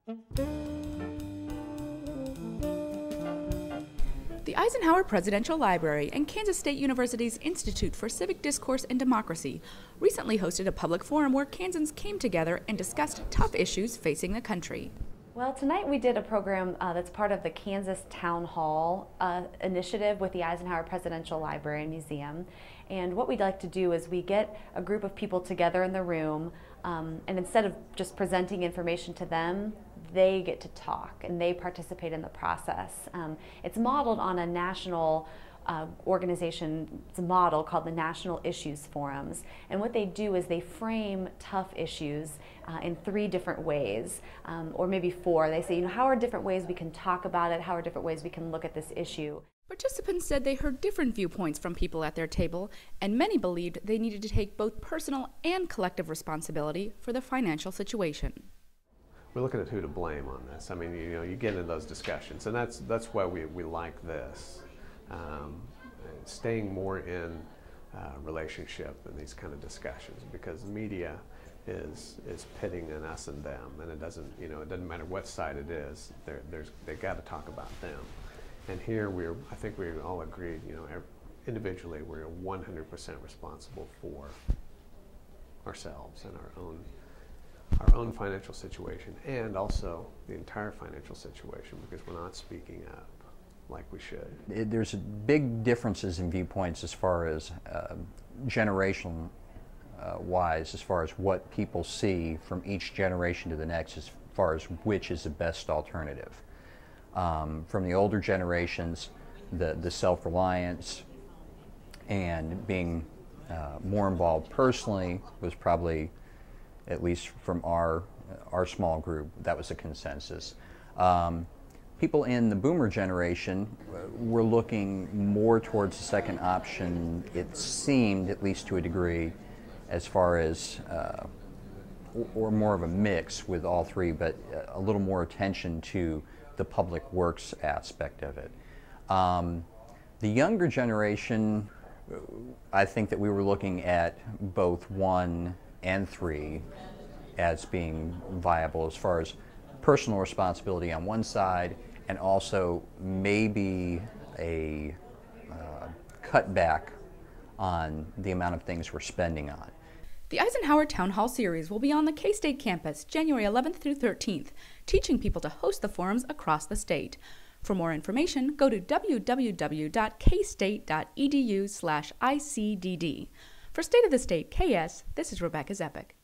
The Eisenhower Presidential Library and Kansas State University's Institute for Civic Discourse and Democracy recently hosted a public forum where Kansans came together and discussed tough issues facing the country. Well, tonight we did a program that's part of the Kansas Town Hall initiative with the Eisenhower Presidential Library and Museum. And what we'd like to do is we get a group of people together in the room, and instead of just presenting information to them, they get to talk and they participate in the process. It's modeled on a national organization's model called the National Issues Forums. And what they do is they frame tough issues in 3 different ways, or maybe 4. They say, how are different ways we can talk about it? How are different ways we can look at this issue? Participants said they heard different viewpoints from people at their table, and many believed they needed to take both personal and collective responsibility for the financial situation. We're looking at who to blame on this. I mean, you get into those discussions, and that's why we like this. Staying more in relationship in these kind of discussions, because the media is pitting an us and them, and it doesn't matter what side it is. They got to talk about them. And here I think we all agreed, individually we're 100% responsible for ourselves and our own financial situation, and also the entire financial situation, because we're not speaking up like we should. There's big differences in viewpoints as far as generation wise, as far as what people see from each generation to the next, as far as which is the best alternative. From the older generations, the self-reliance and being more involved personally was probably, at least from our small group, that was a consensus. People in the boomer generation were looking more towards the second option, it seemed, at least to a degree, as far as, or more of a mix with all 3, but a little more attention to the public works aspect of it. The younger generation, I think that we were looking at both 1 and 3 as being viable as far as personal responsibility on one side, and also maybe a cutback on the amount of things we're spending on. The Eisenhower Town Hall series will be on the K-State campus January 11th through 13th, teaching people to host the forums across the state. For more information, go to www.kstate.edu/ICDD. For State of the State KS, this is Rebecca Zepik.